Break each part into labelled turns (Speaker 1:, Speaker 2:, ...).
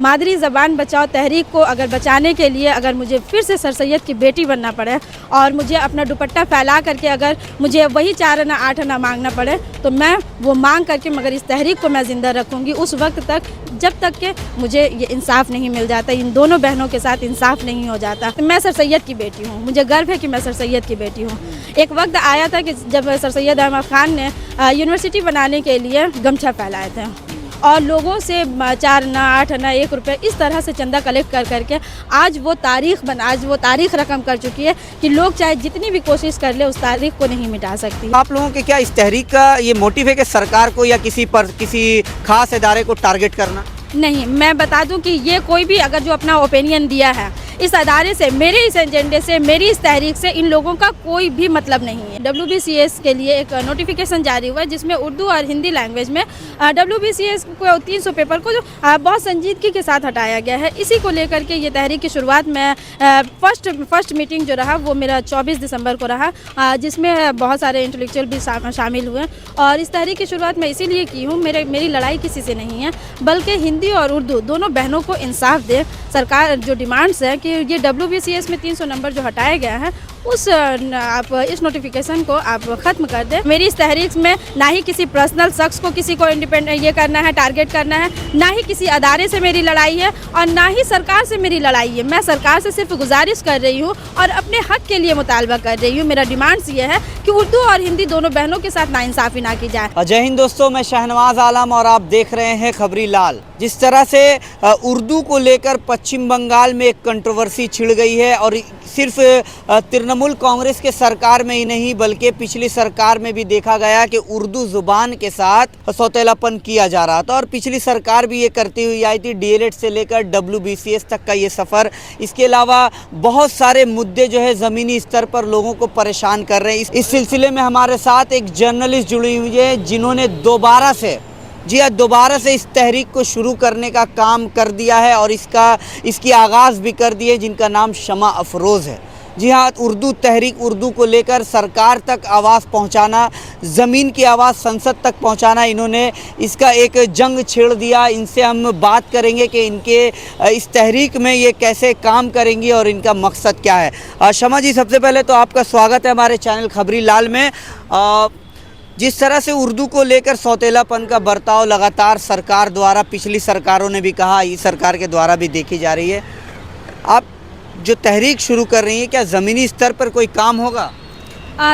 Speaker 1: मादरी ज़बान बचाओ तहरीक को अगर बचाने के लिए अगर मुझे फिर से सर सैयद की बेटी बनना पड़े और मुझे अपना दुपट्टा फैला करके अगर मुझे वही 4 आना 8 आना मांगना पड़े तो मैं वो मांग करके मगर इस तहरीक को मैं ज़िंदा रखूँगी उस वक्त तक जब तक कि मुझे ये इंसाफ नहीं मिल जाता, इन दोनों बहनों के साथ इंसाफ नहीं हो जाता। मैं सर सैयद की बेटी हूँ, मुझे गर्व है कि मैं सर सैयद की बेटी हूँ। एक वक्त आया था कि जब सर सैयद अहमद ख़ान ने यूनिवर्सिटी बनाने के लिए गमछा फैलाए थे और लोगों से 4 आना 8 आना 1 रुपये इस तरह से चंदा कलेक्ट कर करके आज वो तारीख रकम कर चुकी है कि लोग चाहे जितनी भी कोशिश कर ले उस तारीख को नहीं मिटा सकती।
Speaker 2: आप लोगों के क्या इस तहरीक का ये मोटिव है कि सरकार को या किसी खास इदारे को टारगेट करना?
Speaker 1: नहीं, मैं बता दूं कि ये कोई भी अगर जो अपना ओपिनियन दिया है इस अदारे से, मेरे इस एजेंडे से, मेरी इस तहरीक से इन लोगों का कोई भी मतलब नहीं है। WBCS के लिए एक नोटिफिकेशन जारी हुआ है जिसमें उर्दू और हिंदी लैंग्वेज में WBCS को 300 पेपर को जो बहुत संजीदगी के साथ हटाया गया है। इसी को लेकर के ये तहरीक की शुरुआत में फर्स्ट मीटिंग जो रहा वो मेरा 24 दिसंबर को रहा, जिसमें बहुत सारे इंटेलेक्चुअल भी शामिल हुए और इस तहरीक की शुरुआत मैं इसीलिए की हूँ, मेरी लड़ाई किसी से नहीं है बल्कि हिंदी और उर्दू दोनों बहनों को इंसाफ दे। सरकार जो डिमांड्स है कि ये WBCS में 300 नंबर जो हटाया गया है आप इस नोटिफिकेशन को आप ख़त्म कर दें। मेरी इस तहरीक में ना ही किसी पर्सनल शख्स को किसी को इंडिपेंडेंट ये करना है, टारगेट करना है, ना ही किसी अदारे से मेरी लड़ाई है और ना ही सरकार से मेरी लड़ाई है। मैं सरकार से सिर्फ गुजारिश कर रही हूँ और अपने हक के लिए मुतालबा कर रही हूँ। मेरा डिमांड्स ये है कि उर्दू और हिंदी दोनों बहनों के साथ नाइंसाफ़ी ना की जाए।
Speaker 2: जय हिंद दोस्तों, मैं शहनवाज आलम और आप देख रहे हैं खबरी लाल। जिस तरह से उर्दू को लेकर पश्चिम बंगाल में एक कंट्रोवर्सी छिड़ गई है और सिर्फ तृणमूल कांग्रेस के सरकार में ही नहीं बल्कि पिछली सरकार में भी देखा गया कि उर्दू ज़ुबान के साथ सौतेलापन किया जा रहा था और पिछली सरकार भी ये करती हुई आई थी। DLED से लेकर WBCS तक का ये सफ़र, इसके अलावा बहुत सारे मुद्दे जो है ज़मीनी स्तर पर लोगों को परेशान कर रहे हैं। इस सिलसिले में हमारे साथ एक जर्नलिस्ट जुड़ी हुई है जिन्होंने दोबारा से इस तहरीक को शुरू करने का काम कर दिया है और इसकी आगाज़ भी कर दी है, जिनका नाम शमा अफरोज़ है। जी हाँ, उर्दू तहरीक, उर्दू को लेकर सरकार तक आवाज़ पहुंचाना, ज़मीन की आवाज़ संसद तक पहुंचाना, इन्होंने इसका एक जंग छेड़ दिया। इनसे हम बात करेंगे कि इनके इस तहरीक में ये कैसे काम करेंगी और इनका मकसद क्या है। शमा जी, सबसे पहले तो आपका स्वागत है हमारे चैनल खबरी लाल में। जिस तरह से उर्दू को लेकर सौतेलापन का बर्ताव लगातार सरकार द्वारा, पिछली सरकारों ने भी कहा, इस सरकार के द्वारा भी देखी जा रही है, आप जो तहरीक शुरू कर रही हैं क्या ज़मीनी स्तर पर कोई काम होगा?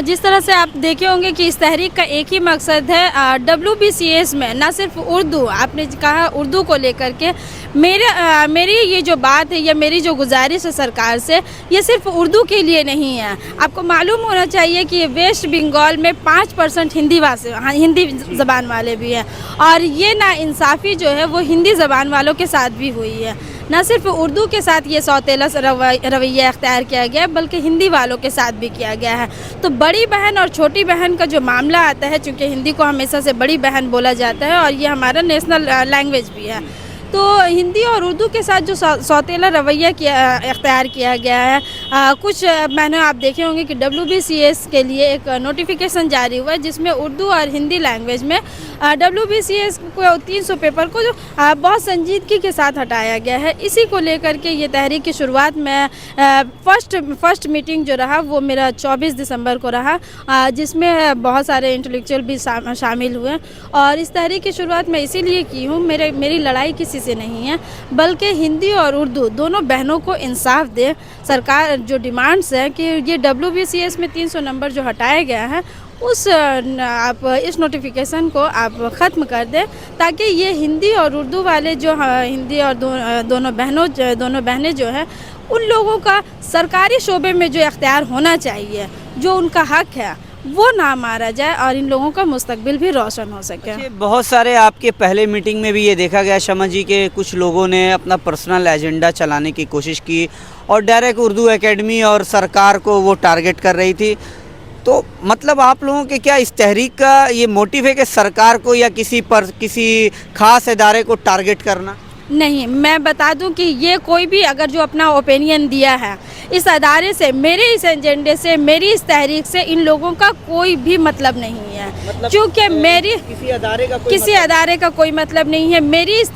Speaker 1: जिस तरह से आप देखे होंगे कि इस तहरीक का एक ही मकसद है WBCS में ना सिर्फ उर्दू, आपने कहा उर्दू को लेकर के मेरी ये जो बात है या मेरी जो गुजारिश है सरकार से, ये सिर्फ उर्दू के लिए नहीं है। आपको मालूम होना चाहिए कि वेस्ट बंगाल में 5% हिंदी ज़बान वाले भी हैं और ये नाइंसाफ़ी जो है वो हिंदी ज़बान वालों के साथ भी हुई है। न सिर्फ उर्दू के साथ ये सौतेला रवैया अख्तियार किया गया बल्कि हिंदी वालों के साथ भी किया गया है। तो बड़ी बहन और छोटी बहन का जो मामला आता है, चूँकि हिंदी को हमेशा से बड़ी बहन बोला जाता है और ये हमारा नेशनल लैंग्वेज भी है, तो हिंदी और उर्दू के साथ जो सौतेला रवैया अख्तियार किया गया है, कुछ मैंने आप देखे होंगे कि WBCS के लिए एक नोटिफिकेशन जारी हुआ है जिसमें उर्दू और हिंदी लैंग्वेज में WBCS को 300 पेपर को जो बहुत संजीदगी के साथ हटाया गया है। इसी को लेकर के ये तहरीक की शुरुआत में फर्स्ट मीटिंग जो रहा वो मेरा 24 दिसंबर को रहा, जिसमें बहुत सारे इंटेलेक्चुअल भी शामिल हुए और इस तहरीक की शुरुआत मैं इसीलिए की हूँ, मेरी लड़ाई किसी से नहीं है बल्कि हिंदी और उर्दू दोनों बहनों को इंसाफ दे। सरकार जो डिमांड्स है कि ये WBCS में 300 नंबर जो हटाया गया है आप इस नोटिफिकेशन को आप ख़त्म कर दें ताकि ये हिंदी और उर्दू वाले जो हिंदी और दोनों बहनें जो है उन लोगों का सरकारी शोबे में जो इख्तियार होना चाहिए, जो उनका हक है, वो ना मारा जाए और इन लोगों का मुस्तकबिल भी रोशन हो सके।
Speaker 2: बहुत सारे आपके पहले मीटिंग में भी ये देखा गया शमा जी के कुछ लोगों ने अपना पर्सनल एजेंडा चलाने की कोशिश की और डायरेक्ट उर्दू एकेडमी और सरकार को वो टारगेट कर रही थी। तो मतलब आप लोगों के क्या इस तहरीक का ये मोटिव है कि सरकार को या किसी खास इदारे को टारगेट करना?
Speaker 1: नहीं, मैं बता दूं कि ये कोई भी अगर जो अपना ओपिनियन दिया है इस अदारे से, मेरे इस एजेंडे से, मेरी इस तहरीक से इन लोगों का कोई भी मतलब नहीं है। है।
Speaker 2: मतलब
Speaker 1: क्योंकि मेरी
Speaker 2: किसी अदारे का कोई
Speaker 1: मतलब नहीं है। मेरी इस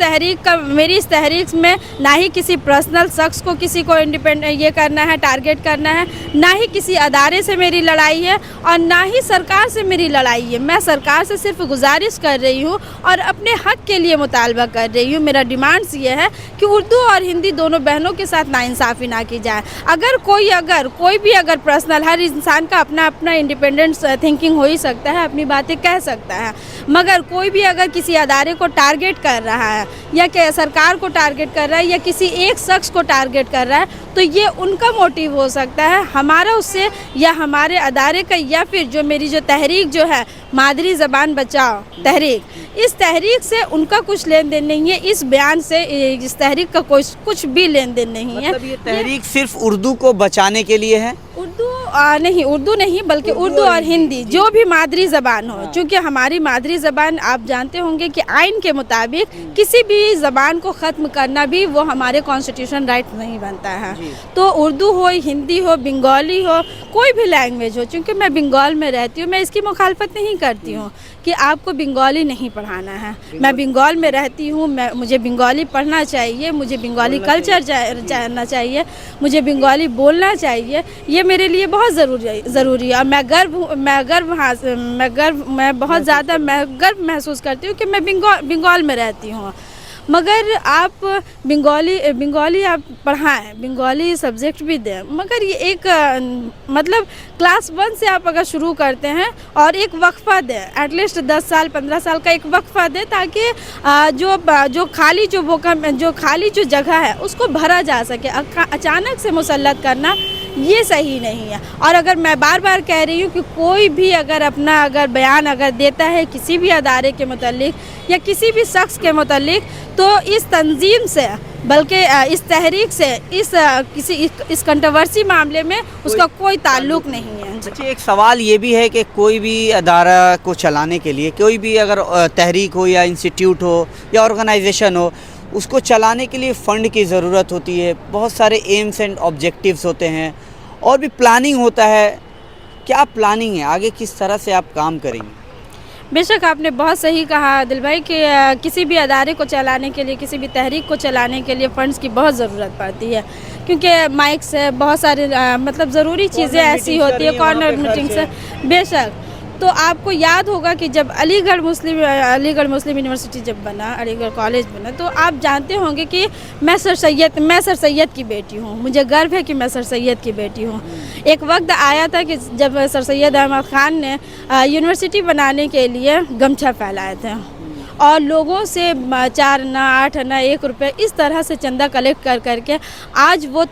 Speaker 1: तहरीक में ना ही किसी पर्सनल शख्स को किसी को इंडिपेंडेंट ये करना है, टारगेट करना है, ना ही किसी अदारे से मेरी लड़ाई है और ना ही सरकार से मेरी लड़ाई है। मैं सरकार से सिर्फ गुजारिश कर रही हूँ और अपने हक के लिए मुतालबा कर रही हूँ। मेरा डिमांड्स ये है कि उर्दू और हिंदी दोनों बहनों के साथ नाइंसाफ़ी ना की जाए। अगर कोई भी पर्सनल, हर इंसान का अपना अपना इंडिपेंडेंट थिंकिंग हो ही सकता है, अपनी बातें कह सकता है, मगर कोई भी अगर किसी अदारे को टारगेट कर रहा है या कि सरकार को टारगेट कर रहा है या किसी एक शख्स को टारगेट कर रहा है तो ये उनका मोटिव हो सकता है। हमारा उससे या हमारे अदारे का या फिर जो मेरी जो तहरीक जो है मादरी ज़बान बचाओ तहरीक, इस तहरीक से उनका कुछ लेन देन नहीं है। इस बयान से इस तहरीक का कुछ भी लेन देन नहीं है।
Speaker 2: मतलब ये तहरीक सिर्फ उर्दू को बचाने के लिए है?
Speaker 1: उर्दू नहीं बल्कि उर्दू और हिंदी जो भी मादरी ज़बान हो, चूँकि हमारी मादरी ज़बान आप जानते होंगे कि आइन के मुताबिक किसी भी ज़बान को ख़त्म करना भी वो हमारे कॉन्स्टिट्यूशन राइट नहीं बनता है। तो उर्दू हो, हिंदी हो, बंगाली हो, कोई भी लैंग्वेज हो, चूँकि मैं बंगाल में रहती हूँ, मैं इसकी मुखालफत नहीं करती हूँ कि आपको बंगाली नहीं पढ़ाना है। मैं बंगाल में रहती हूँ, मुझे बंगाली पढ़ना चाहिए, मुझे बंगाली कल्चर जानना चाहिए, मुझे बंगाली बोलना चाहिए। ये मेरे लिए बहुत ज़रूरी है और मैं गर्व महसूस करती हूँ कि मैं बंगाल में रहती हूँ। मगर आप बंगाली आप पढ़ाएं, बंगाली सब्जेक्ट भी दें, मगर ये एक मतलब क्लास 1 से आप अगर शुरू करते हैं और एक वक्फा दें, एटलीस्ट 10 साल 15 साल का एक वक्फा दें ताकि जो खाली जो जगह है उसको भरा जा सके। अचानक से मुसल्लत करना ये सही नहीं है। और अगर मैं बार बार कह रही हूँ कि कोई भी अगर बयान देता है किसी भी अदारे के मुतालिक या किसी भी शख्स के मुतालिक तो इस तंजीम से बल्कि इस तहरीक से इस कंट्रोवर्सी मामले में उसका कोई ताल्लुक नहीं है।
Speaker 2: अच्छा, एक सवाल ये भी है कि कोई भी अदारा को चलाने के लिए कोई भी अगर तहरीक हो या इंस्टीट्यूट हो या ऑर्गेनाइजेशन हो, उसको चलाने के लिए फ़ंड की ज़रूरत होती है, बहुत सारे एम्स एंड ऑब्जेक्टिव्स होते हैं और भी प्लानिंग होता है। क्या प्लानिंग है आगे, किस तरह से आप काम करेंगे?
Speaker 1: बेशक आपने बहुत सही कहा दिल भाई कि किसी भी अदारे को चलाने के लिए, किसी भी तहरीक को चलाने के लिए फ़ंड्स की बहुत ज़रूरत पड़ती है, क्योंकि माइक्स है, बहुत सारे मतलब ज़रूरी चीज़ें ऐसी होती है, कॉर्नर मीटिंग्स है। बेशक तो आपको याद होगा कि जब अलीगढ़ मुस्लिम यूनिवर्सिटी जब बना, अलीगढ़ कॉलेज बना, तो आप जानते होंगे कि मैं सर सैयद की बेटी हूँ। मुझे गर्व है कि मैं सर सैयद की बेटी हूँ। एक वक्त आया था कि जब सर सैयद अहमद ख़ान ने यूनिवर्सिटी बनाने के लिए गमछा फैलाए थे और लोगों से 4 आना 8 आना 1 रुपये इस तरह से चंदा कलेक्ट करके आज वो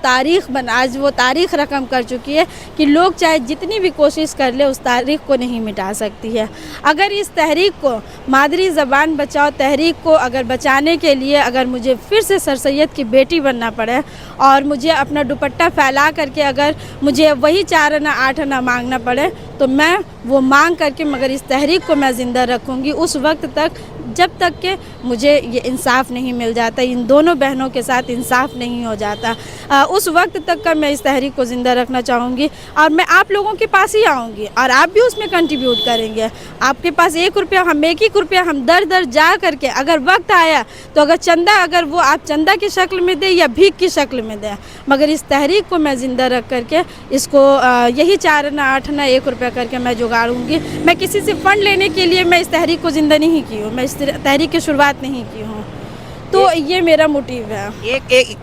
Speaker 1: तारीख़ रकम कर चुकी है कि लोग चाहे जितनी भी कोशिश कर ले उस तारीख़ को नहीं मिटा सकती है। अगर इस तहरीक को, मादरी ज़बान बचाओ तहरीक को अगर बचाने के लिए अगर मुझे फिर से सर सैयद की बेटी बनना पड़े और मुझे अपना दुपट्टा फैला करके अगर मुझे वही 4 आना 8 आना मांगना पड़े तो मैं वो मांग करके मगर इस तहरीक को मैं ज़िंदा रखूँगी उस वक्त तक जब तक कि मुझे ये इंसाफ़ नहीं मिल जाता, इन दोनों बहनों के साथ इंसाफ़ नहीं हो जाता। उस वक्त तक का मैं इस तहरीक को ज़िंदा रखना चाहूँगी और मैं आप लोगों के पास ही आऊँगी और आप भी उसमें कंट्रीब्यूट करेंगे। आपके पास 1 रुपया, हम 1 रुपया हम दर जा करके अगर वक्त आया तो अगर चंदा वो आप चंदा की शक्ल में दें या भीख की शक्ल में दें, मगर इस तहरीक को मैं ज़िंदा रख करके इसको यही 4 आना 8 आना 1 रुपया करके मैं जुगाड़ूंगी। मैं किसी से फ़ंड लेने के लिए मैं इस तहरीक को ज़िंदा नहीं की हूँ, मैं इस तहरीक की शुरुआत नहीं की हूँ। तो ये मेरा मोटिव है।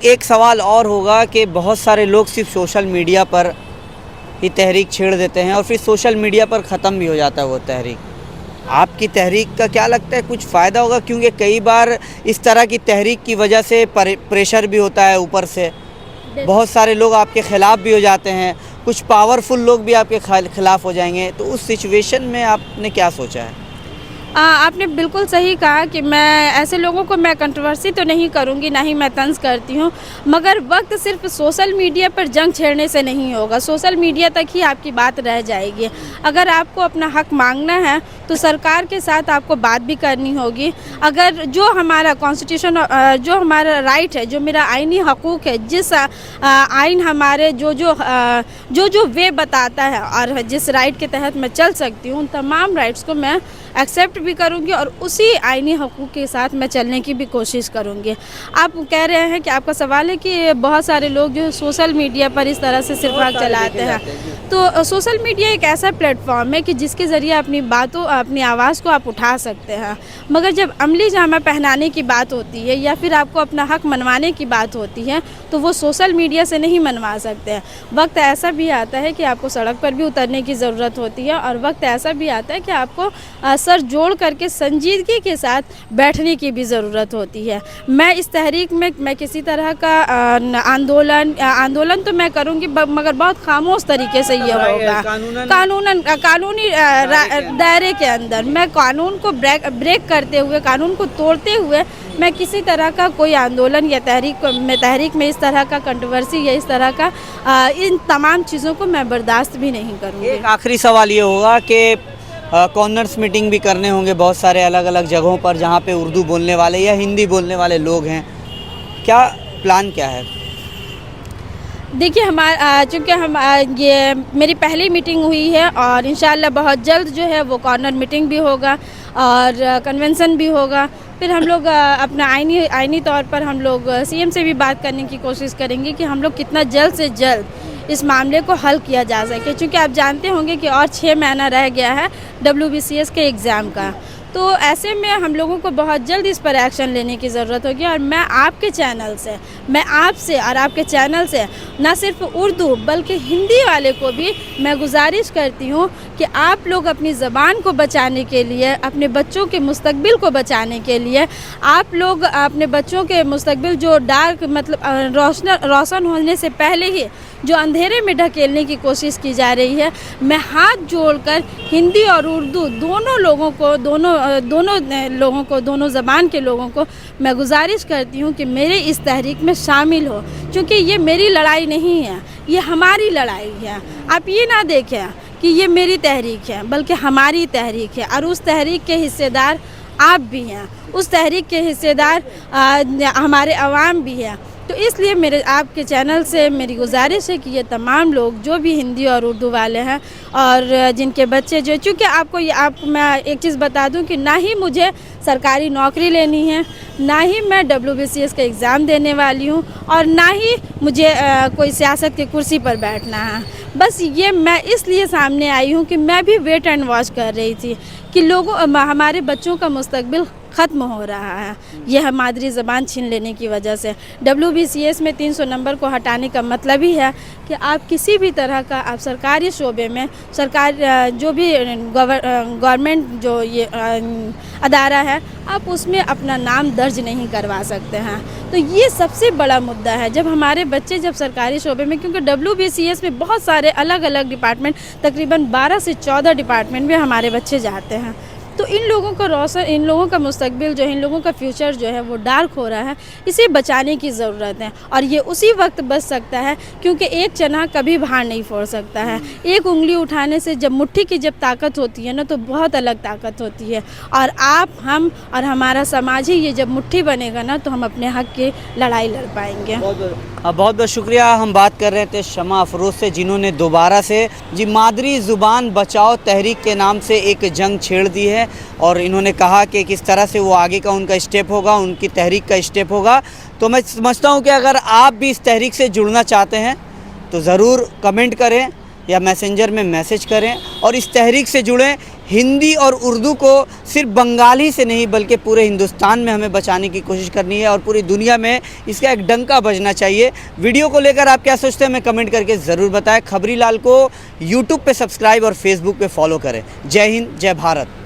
Speaker 2: एक सवाल और होगा कि बहुत सारे लोग सिर्फ सोशल मीडिया पर ही तहरीक छेड़ देते हैं और फिर सोशल मीडिया पर ख़त्म भी हो जाता है वो तहरीक। आपकी तहरीक का क्या लगता है, कुछ फ़ायदा होगा? क्योंकि कई बार इस तरह की तहरीक की वजह से प्रेशर भी होता है, ऊपर से बहुत सारे लोग आपके ख़िलाफ़ भी हो जाते हैं, कुछ पावरफुल लोग भी आपके ख़िलाफ़ हो जाएंगे, तो उस सिचुएशन में आपने क्या सोचा है?
Speaker 1: आपने बिल्कुल सही कहा कि मैं ऐसे लोगों को मैं कंट्रोवर्सी तो नहीं करूंगी, ना ही मैं तंज करती हूं, मगर वक्त सिर्फ सोशल मीडिया पर जंग छेड़ने से नहीं होगा। सोशल मीडिया तक ही आपकी बात रह जाएगी। अगर आपको अपना हक मांगना है तो सरकार के साथ आपको बात भी करनी होगी। अगर जो हमारा कॉन्स्टिट्यूशन, जो हमारा राइट है, जो मेरा आईनी हकूक़ है, जिस आइन हमारे जो वे बताता है और जिस राइट के तहत मैं चल सकती हूँ, उन तमाम राइट्स को मैं एक्सेप्ट भी करूंगी और उसी आईनी हकूक़ के साथ मैं चलने की भी कोशिश करूंगी। आप कह रहे हैं कि आपका सवाल है कि बहुत सारे लोग जो सोशल मीडिया पर इस तरह से सिर्फ आग चलाते हैं, तो सोशल मीडिया एक ऐसा प्लेटफॉर्म है कि जिसके ज़रिए अपनी बातों, अपनी आवाज़ को आप उठा सकते हैं, मगर जब अमली जामा पहनाने की बात होती है या फिर आपको अपना हक मनवाने की बात होती है तो वो सोशल मीडिया से नहीं मनवा सकते हैं। वक्त ऐसा भी आता है कि आपको सड़क पर भी उतरने की ज़रूरत होती है और वक्त ऐसा भी आता है कि आपको सर जोड़ करके संजीदगी के साथ बैठने की भी ज़रूरत होती है। मैं इस तहरीक में मैं किसी तरह का आंदोलन तो मैं करूँगी, मगर बहुत खामोश तरीके से ये होगा, कानूनी दायरे के अंदर। मैं कानून को ब्रेक करते हुए, कानून को तोड़ते हुए मैं किसी तरह का कोई आंदोलन या तहरीक में इस तरह का कंट्रोवर्सी या इस तरह का इन तमाम चीज़ों को मैं बर्दाश्त भी नहीं करूँगी।
Speaker 2: एक आखिरी सवाल ये होगा कि कॉर्नर्स मीटिंग भी करने होंगे बहुत सारे अलग अलग जगहों पर जहाँ पे उर्दू बोलने वाले या हिंदी बोलने वाले लोग हैं, क्या प्लान क्या है?
Speaker 1: देखिए, चूँकि ये मेरी पहली मीटिंग हुई है और इंशाअल्लाह बहुत जल्द जो है वो कॉर्नर मीटिंग भी होगा और कन्वेंशन भी होगा। फिर हम लोग अपना आईनी तौर पर हम लोग सीएम से भी बात करने की कोशिश करेंगे कि हम लोग कितना जल्द से जल्द इस मामले को हल किया जा सके, क्योंकि आप जानते होंगे कि और 6 महीना रह गया है WBCS के एग्ज़ाम का। तो ऐसे में हम लोगों को बहुत जल्द इस पर एक्शन लेने की ज़रूरत होगी और मैं आपके चैनल से, मैं आपसे और आपके चैनल से न सिर्फ उर्दू बल्कि हिंदी वाले को भी मैं गुजारिश करती हूँ कि आप लोग अपनी ज़बान को बचाने के लिए, अपने बच्चों के मुस्तकबिल को बचाने के लिए, आप लोग अपने बच्चों के मुस्तकबिल जो डार्क मतलब रोशन होने से पहले ही जो अंधेरे में ढकेलने की कोशिश की जा रही है, मैं हाथ जोड़कर हिंदी और उर्दू दोनों ज़बान के लोगों को मैं गुजारिश करती हूँ कि मेरे इस तहरीक में शामिल हो, क्योंकि ये मेरी लड़ाई नहीं है, ये हमारी लड़ाई है। आप ये ना देखें कि ये मेरी तहरीक है, बल्कि हमारी तहरीक है और उस तहरीक के हिस्सेदार आप भी हैं, उस तहरीक के हिस्सेदार हमारे अवाम भी हैं। तो इसलिए मेरे आपके चैनल से मेरी गुजारिश है कि ये तमाम लोग जो भी हिंदी और उर्दू वाले हैं और जिनके बच्चे जो, चूँकि मैं एक चीज़ बता दूं कि ना ही मुझे सरकारी नौकरी लेनी है, ना ही मैं WBCS का एग्ज़ाम देने वाली हूँ और ना ही मुझे कोई सियासत की कुर्सी पर बैठना है। बस ये मैं इसलिए सामने आई हूँ कि मैं भी वेट एंड वॉच कर रही थी कि हमारे बच्चों का मुस्तकबिल ख़त्म हो रहा है, यह मादरी ज़बान छीन लेने की वजह से। WBCS में 300 नंबर को हटाने का मतलब ही है कि आप किसी भी तरह का, आप सरकारी शोबे में, जो भी गवर्नमेंट जो ये अदारा है, आप उसमें अपना नाम दर्ज नहीं करवा सकते हैं। तो ये सबसे बड़ा मुद्दा है। जब हमारे बच्चे जब सरकारी शोबे में, क्योंकि WBCS में बहुत सारे अलग अलग डिपार्टमेंट, तकरीबन 12 से 14 डिपार्टमेंट में हमारे बच्चे जाते हैं, तो इन लोगों का मुस्तकबिल जो है, इन लोगों का फ्यूचर जो है वो डार्क हो रहा है। इसे बचाने की ज़रूरत है और ये उसी वक्त बच सकता है क्योंकि एक चना कभी भार नहीं फोड़ सकता है। एक उंगली उठाने से जब मुट्ठी की जब ताकत होती है ना, तो बहुत अलग ताकत होती है। और आप, हम और हमारा समाज ही ये जब मुट्ठी बनेगा ना, तो हम अपने हक की लड़ाई लड़ पाएंगे।
Speaker 2: बहुत बहुत शुक्रिया। हम बात कर रहे थे शमा अफरोज़ से, जिन्होंने दोबारा से मादरी ज़ुबान बचाओ तहरीक के नाम से एक जंग छेड़ दी है और इन्होंने कहा कि किस तरह से वो आगे का उनका स्टेप होगा, उनकी तहरीक का स्टेप होगा। तो मैं समझता हूँ कि अगर आप भी इस तहरीक से जुड़ना चाहते हैं तो ज़रूर कमेंट करें या मैसेंजर में मैसेज करें और इस तहरीक से जुड़ें। हिंदी और उर्दू को सिर्फ बंगाली से नहीं बल्कि पूरे हिंदुस्तान में हमें बचाने की कोशिश करनी है और पूरी दुनिया में इसका एक डंका बजना चाहिए। वीडियो को लेकर आप क्या सोचते हैं हमें कमेंट करके ज़रूर बताएं। खबरी लाल को यूट्यूब पे सब्सक्राइब और फेसबुक पे फॉलो करें। जय हिंद, जय भारत।